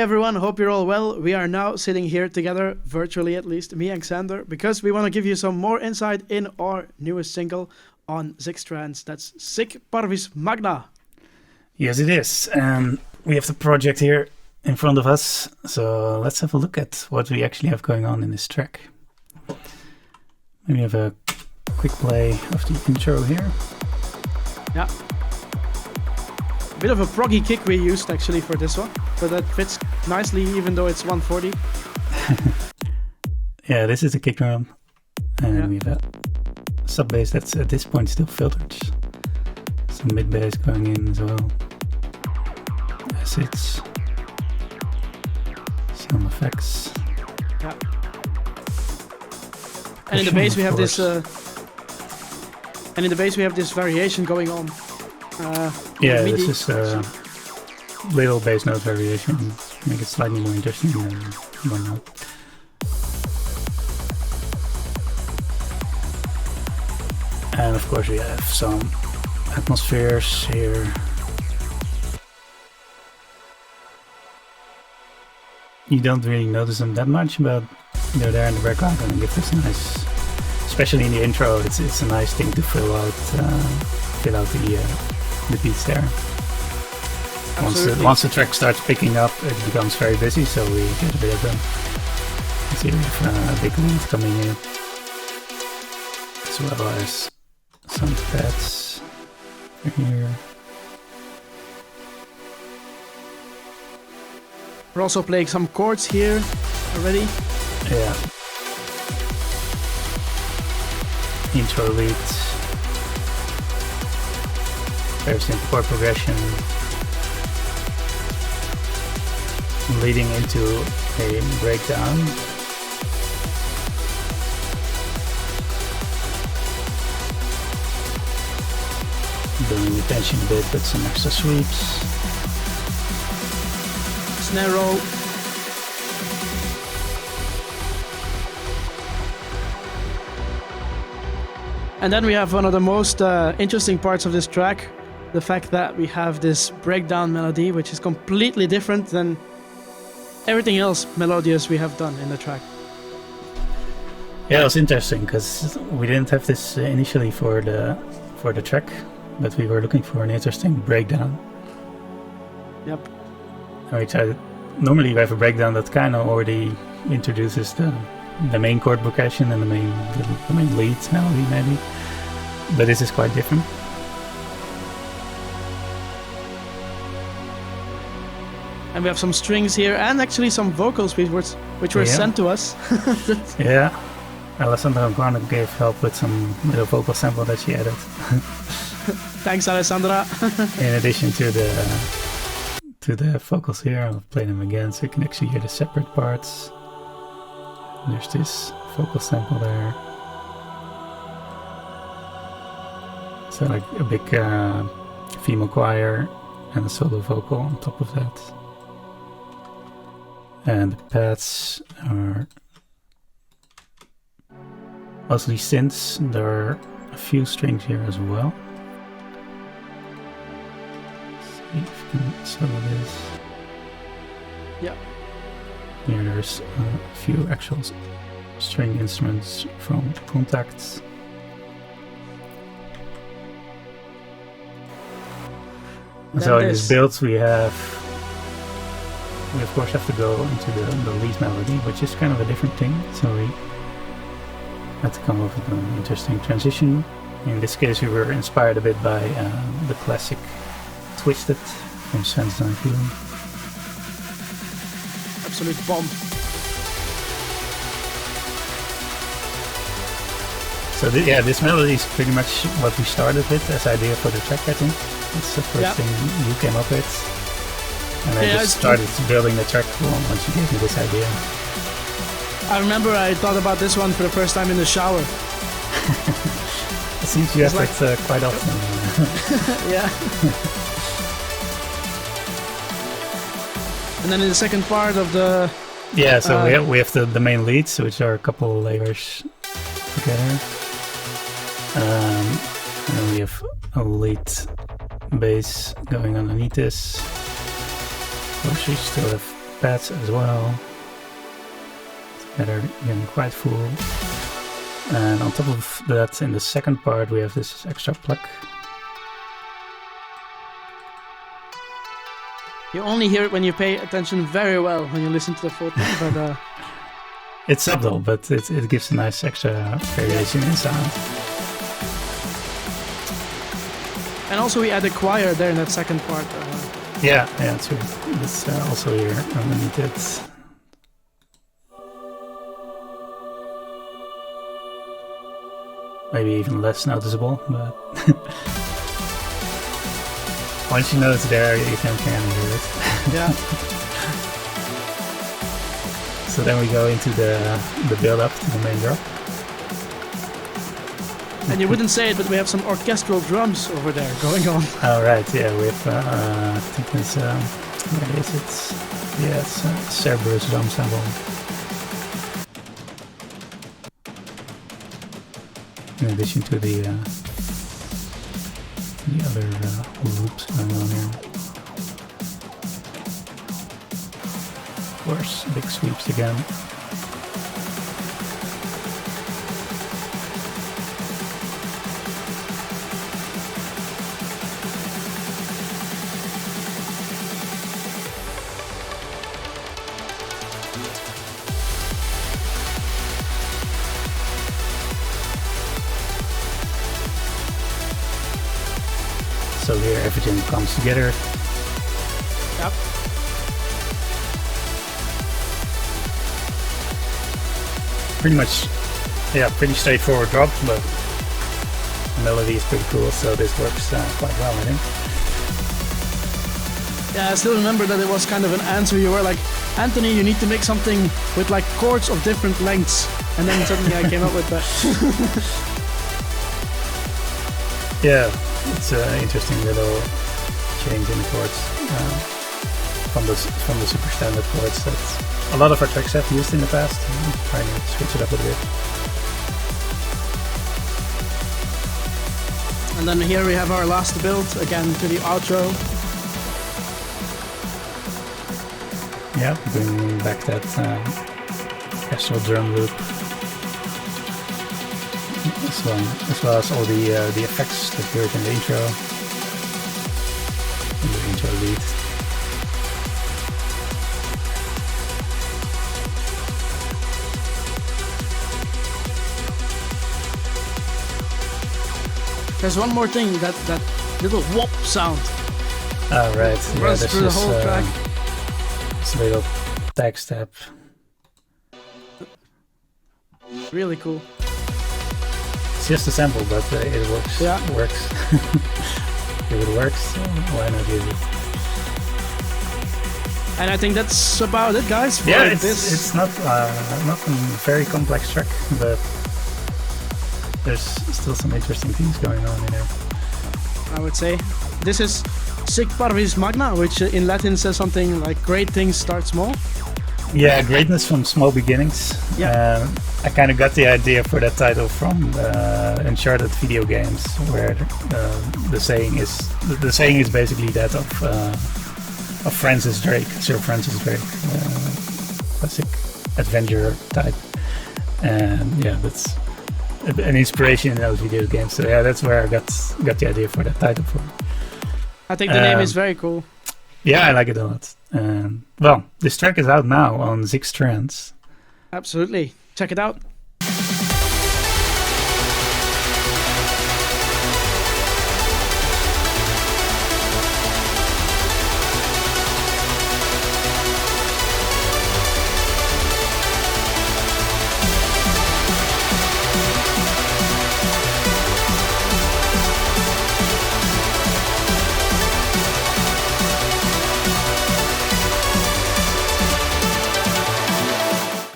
everyone, hope you're all well. We are now sitting here together, virtually at least, me and Xander, because we want to give you some more insight in our newest single on XiJaro. That's Sick Parvis Magna. Yes, it is. And we have the project here in front of us. So let's have a look at what we actually have going on in this track. Maybe have a quick play of the intro here. Yeah. A bit of a proggy kick we used actually for this one, but that fits nicely even though it's 140. Yeah, this is a kick drum. And we have a sub bass that's at this point still filtered. Some mid bass going in as well. Acids. Some effects. Yeah. And in the bass we have this variation going on. Yeah, this is a little bass note variation, make it slightly more interesting than one note. And of course we have some atmospheres here. You don't really notice them that much, but they're there in the background and give this nice, especially in the intro, it's a nice thing to fill out the beats there. Once the track starts picking up, it becomes very busy, so we get a bit of them. You see we have a big lead coming in, as well as some pads here. We're also playing some chords here already. Yeah. Intro leads. Very simple chord progression. Leading into a breakdown. Building the tension a bit with some extra sweeps. Snare roll. And then we have one of the most interesting parts of this track, the fact that we have this breakdown melody, which is completely different than everything else melodious we have done in the track. Yeah, it was interesting because we didn't have this initially for the track, but we were looking for an interesting breakdown. Yep. Normally we have a breakdown that kind of already introduces the main chord progression and the main lead melody maybe, but this is quite different. And we have some strings here and actually some vocals which were sent to us. Yeah, Alessandra Garner gave help with some little vocal sample that she added. Thanks, Alessandra. In addition to the vocals here, I'll play them again so you can actually hear the separate parts. There's this vocal sample there. So like a big female choir and a solo vocal on top of that. And the pads are mostly synths. There are a few strings here as well. See if you can solo this. Yeah. Here there's a few actual string instruments from Contacts. So in this build we of course have to go into the lead melody, which is kind of a different thing. So we had to come up with an interesting transition. In this case we were inspired a bit by the classic Twisted from Svensson and Kuhn. Absolute bomb. So this melody is pretty much what we started with as idea for the track, I think. It's the first thing you came up with. And I just started building the track once you gave me this idea. I remember I thought about this one for the first time in the shower. It seems you have it quite often. Yeah. And then in the second part of the... Yeah, so we have the main leads, which are a couple layers together. And then we have a lead bass going underneath this. Of course, we still have pads as well. That are getting quite full. And on top of that, in the second part, we have this extra plug. You only hear it when you pay attention very well when you listen to the full thing, but it's subtle, but it gives a nice extra variation in sound. And also we add a choir there in that second part. Yeah, true. It's also here underneath it. Maybe even less noticeable, but once you know it's there, you can hear it. Yeah. So then we go into the build-up to the main drop. And you wouldn't say it, but we have some orchestral drums over there going on. Oh right, yeah, we have I think it's where is it? Yeah, it's Cerberus drum sample. In addition to the other loops going on here. Of course, big sweeps again. So here everything comes together. Yep. Pretty much, yeah, pretty straightforward drop, but the melody is pretty cool, so this works quite well, I think. Yeah, I still remember that it was kind of an answer. You were like, Anthony, you need to make something with like chords of different lengths. And then suddenly I came up with that. Yeah, it's an interesting little change in the chords from the super standard chords that a lot of our tracks have used in the past. I'm trying to switch it up a bit. And then here we have our last build, again to the outro. Yeah, bringing back that orchestral drum loop. As well as all the effects that we heard in the intro. In the intro lead. There's one more thing, that little whoop sound. Oh right, yeah, runs this through the is whole track. it's a little tag step. Really cool. It's just a sample, but it works. Yeah. It works. If it works, why not use it? And I think that's about it, guys. For Yeah, this. it's not a very complex track, but there's still some interesting things going on in there. I would say. This is Sic Parvis Magna, which in Latin says something like great things start small. Yeah, greatness from small beginnings. Yeah. I kind of got the idea for that title from Uncharted video games, where the saying is basically that of Francis Drake, Sir Francis Drake, classic adventure type, and yeah, that's an inspiration in those video games. So yeah, that's where I got the idea for that title from. I think the name is very cool. Yeah, I like it a lot. Well, this track is out now on XiJaro. Absolutely. Check it out.